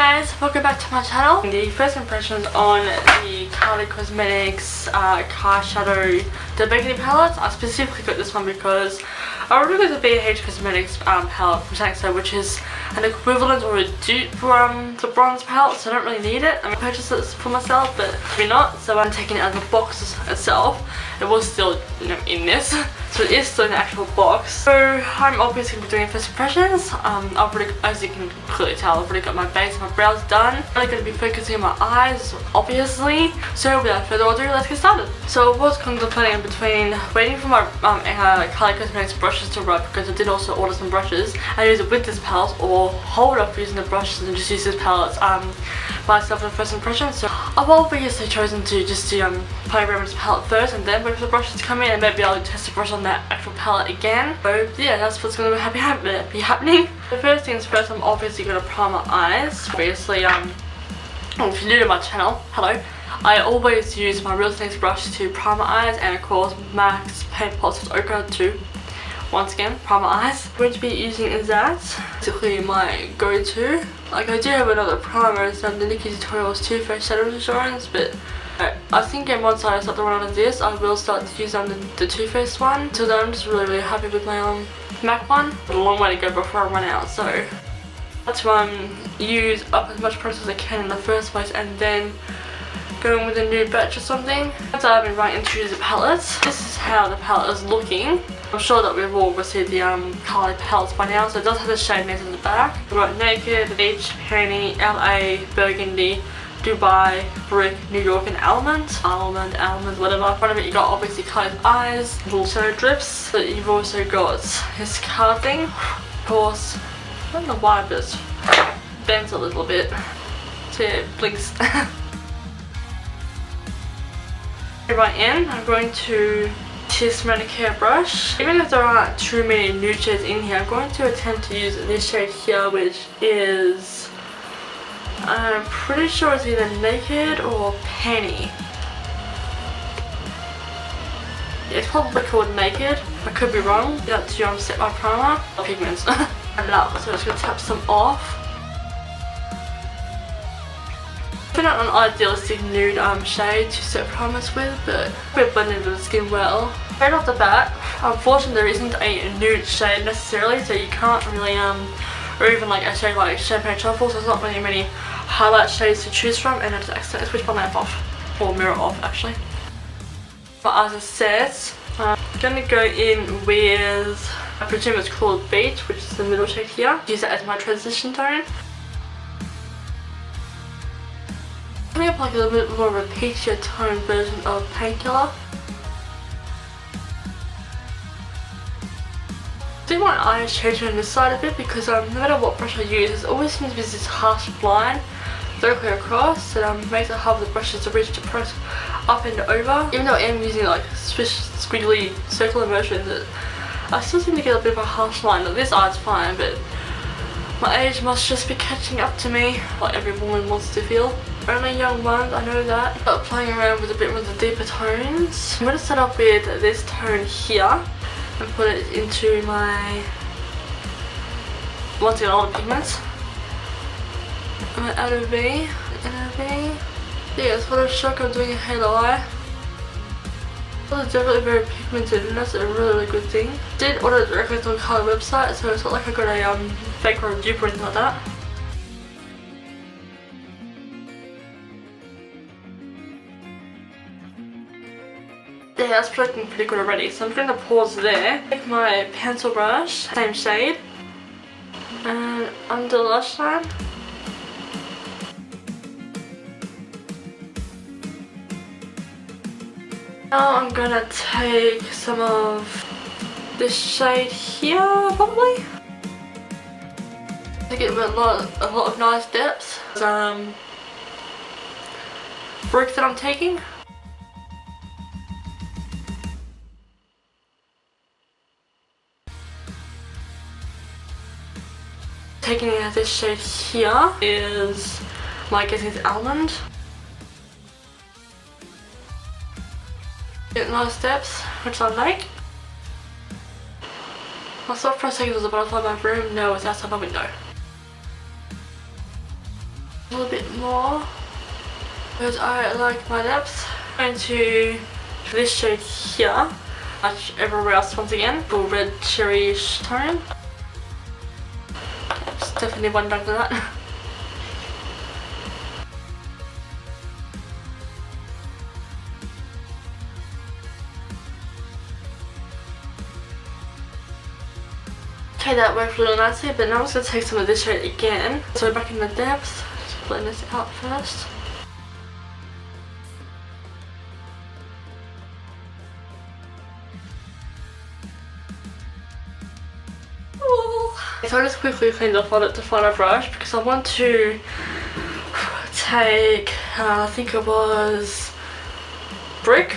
guys, welcome back to my channel. The first impressions on the Kylie Cosmetics Kyshadow the Burgundy palettes. I specifically got this one because I already got the BH Cosmetics palette from Kyshadow, which is an equivalent or a dupe for the bronze palette, so I don't really need it. I purchased it for myself, but maybe not, so I'm taking it out of the box itself. It was still, you know, in this, so it is still in the actual box. So I'm obviously going to be doing first impressions. I've already, as you can clearly tell, I've already got my base and my brows done. I'm really going to be focusing on my eyes, obviously. So without further ado, let's get started. So I was contemplating between waiting for my Kylie Cosmetics brushes to rub, because I did also order some brushes, and use it with this palette, or hold off using the brushes and just use this palette myself for the first impression. So I've obviously chosen to just do play around with this palette first, and then wait for the brushes to come in, and maybe I'll test the brush on that actual palette again. So yeah, that's what's going to be happening. The first things first, I'm obviously going to prime my eyes. Obviously, if you're new to my channel, hello. I always use my Real Things brush to prime my eyes, and of course MAC's Paint Pots with Ochre to once again prime my eyes. I'm going to be using that, basically my go-to. Like, I do have another primer, it's the Nikki Tutorials Too Faced Shadow Insurance, but I think once I start to run out of this, I will start to use the Too Faced one. So then I'm just really happy with my MAC one. But a long way to go before I run out, so I have to use up as much product as I can in the first place, and then going with a new batch or something. So I've been right into the palettes. This is how the palette is looking. I'm sure that we've all received the Kylie palettes by now, so it does have the shade names in the back. We've got Naked, Beach, Penny, LA, Burgundy, Dubai, Brick, New York, and Almond, whatever. In front of it you got obviously Kylie's eyes, little shadow drips. But you've also got this card thing. Of course, I don't know why, but it bends a little bit. So yeah, it blinks. Right in, I'm going to this Manicure brush. Even if there aren't too many nude shades in here, I'm going to attempt to use this shade here, which is, I'm pretty sure it's either Naked or Penny. Yeah, it's probably called Naked. I could be wrong. Got to set my primer. Pigments. I love it, so I'm just going to tap some off. It's not an idealistic nude shade to set primers with, but we're blending into the skin well. Right off the bat, unfortunately there isn't a nude shade necessarily, so you can't really, or even like a shade like Champagne Truffle, so there's not really many highlight shades to choose from, and I just accidentally switched my lamp off, or mirror off actually. My eyes are set. I'm gonna go in with, I presume it's called Beach, which is the middle shade here. Use that as my transition tone. I'm going to apply a little bit more of a peachier tone version of Painkiller. I think my eyes change on this side a bit because no matter what brush I use, there always seems to be this harsh line directly across that makes it hard for the brushes to reach to press up and over. Even though I am using like squiggly circular motions, I still seem to get a bit of a harsh line. Now, this eye's fine, but my age must just be catching up to me, like every woman wants to feel. Only young ones, I know that. But playing around with a bit with the deeper tones. I'm going to start off with this tone here and put it into my, once again, all the pigments. My NOV. Yeah, it's for the shock I'm doing a halo eye. It's definitely very pigmented, and that's a really good thing. Did order it directly from the Kylie website, so it's not like I got a fake or a dupe or anything like that. Yeah, that's looking pretty good already, so I'm going to pause there. Take my pencil brush, same shade, and under the lash line. Now I'm going to take some of this shade here, probably, to get a lot of nice depths. Brick that I'm taking. Taking out this shade here is my guess is Almond. Get nice steps, which I like. I thought for a second it was a butterfly in my room. No, it's outside my window. a little bit more because I like my depth. I'm going to this shade here, match everywhere else once again, for red cherry-ish tone. Just definitely one done for that. Okay, that worked really nicely, but now I'm just going to take some of this shade again. So back in the depths, just blend this out first. So I just quickly cleaned off on it to find a brush because I want to take, I think it was brick,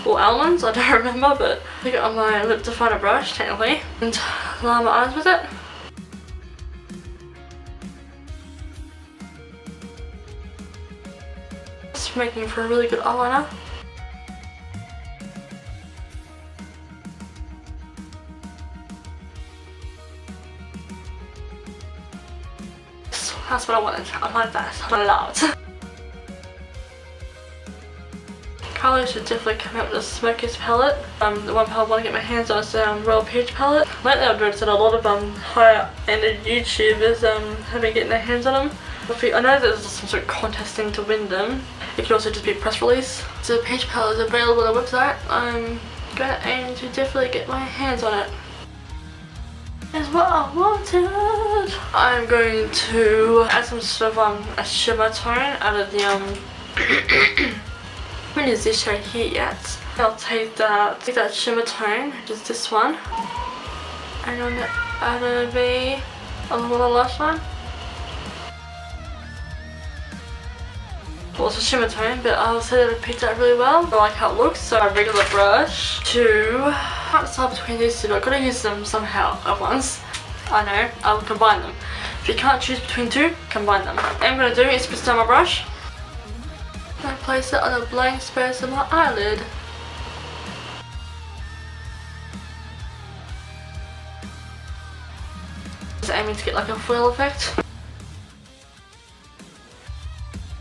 or almonds, I don't remember, but I think it on my lip to find a brush technically and line my eyes with it. It's making for a really good eyeliner. That's what I wanted. I like that. I love it. Colour should definitely come out with a smokiest palette. The one palette I want to get my hands on is the Royal Peach palette. Lately I've noticed that a lot of higher ended YouTubers have been getting their hands on them. I know there's some sort of contest thing to win them. It could also just be a press release. So the Peach palette is available on the website. I'm going to aim to definitely get my hands on it. Is what I wanted. I'm going to add some sort of a shimmer tone out of the I haven't used this shade here yet. I'll take that shimmer tone, which is this one, and on the outer V on the lash line. Well, it's a shimmer tone, but I'll say that it picked out really well. I like how it looks, so a regular brush to can't decide between these two, but I've got to use them somehow at once. I know, I'll combine them. If you can't choose between two, combine them. What I'm going to do is twist down my brush and place it on a blank space of my eyelid. Just aiming to get like a foil effect.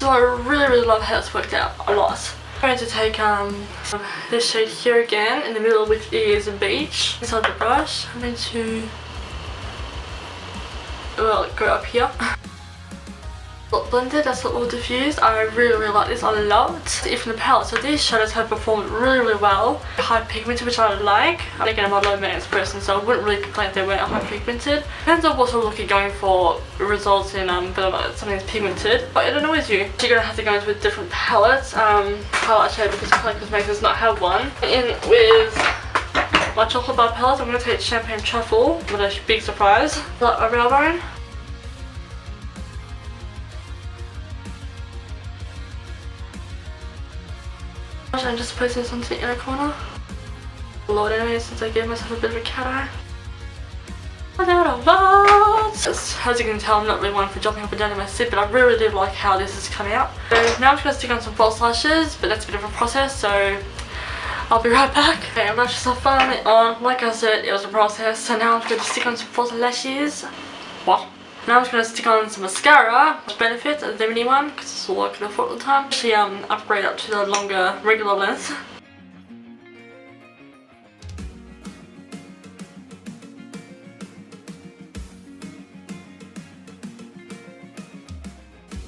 So I really love how it's worked out a lot. I'm going to take this shade here again in the middle, which is beach. Inside the brush, I'm going to go up here. Not blended, that's not all diffused. I really like this a lot. Even the palette, so these shadows have performed really well. High pigmented, which I like. Again, I'm a low maintenance person, so I wouldn't really complain if they weren't high pigmented. Depends on what sort of look you're going for results in something that's pigmented. But it annoys you. You're gonna have to go into a different palette. Palette shade because Kylie Cosmetics does not have one. In with my chocolate bar palette, I'm gonna take Champagne Truffle. What a big surprise. Like a brow bone. I'm just placing this onto the inner corner. Lord, anyway, since I gave myself a bit of a cat eye. As you can tell, I'm not really one for jumping up and down in my sit, but I really do like how this has come out. So now I'm just going to stick on some false lashes, but that's a bit of a process, so I'll be right back. Okay, lashes are finally on. Like I said, it was a process, so now I'm going to stick on some false lashes. What? Now I'm just going to stick on some mascara, which benefits a mini one, because it's all I can afford at the time. Actually, upgrade up to the longer, regular length.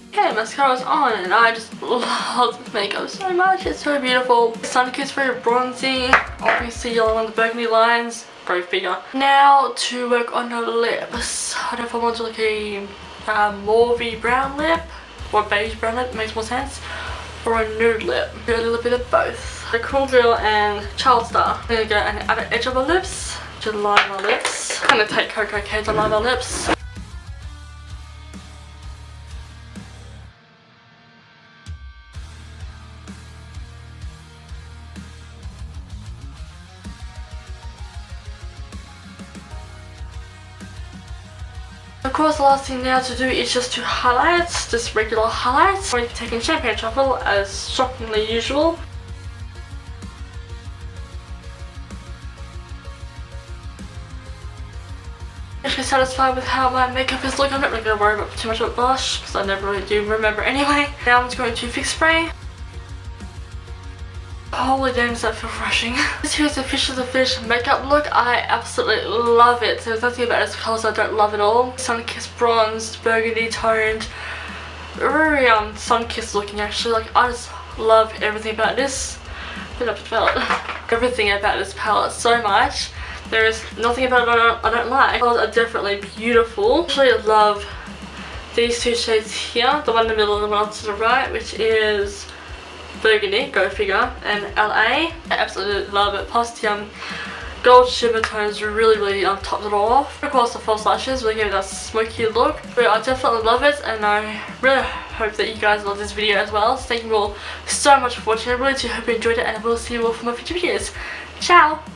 Okay, mascara's on, and I just love this makeup so much. It's so beautiful. The sun kiss very bronzy, obviously yellow on the burgundy lines. Brave figure. Now to work on the lips. I don't know if I want to like a mauvey brown lip or beige brown lip, makes more sense, or a nude lip. Do a little bit of both. The Cool Girl and Child Star. I'm gonna go and add an edge of my lips to line my lips. I'm gonna take Cocoa K to line my lips. Of course, the last thing now to do is just to highlight, just regular highlights. I'm taking Champagne Truffle as shockingly usual. Actually, satisfied with how my makeup is looking. I'm not really going to worry about too much about blush because I never really do remember anyway. Now I'm just going to fix spray. Holy damn, does that feel refreshing. This here is the Fish of the Fish makeup look. I absolutely love it. There's nothing about its colours I don't love at all. Sun-kissed bronzed, burgundy toned, very sun-kissed looking actually. Like, I just love everything about this. Everything about this palette so much. There is nothing about it I don't like. The colours are definitely beautiful. I actually love these two shades here. The one in the middle and the one to the right, which is Burgundy, go figure, and LA. I absolutely love it. Plus the gold shimmer tones really topped it all off. Of course the false lashes really give it that smoky look. But I definitely love it, and I really hope that you guys love this video as well. So thank you all so much for watching. I really do hope you enjoyed it, and I will see you all for my future videos. Ciao!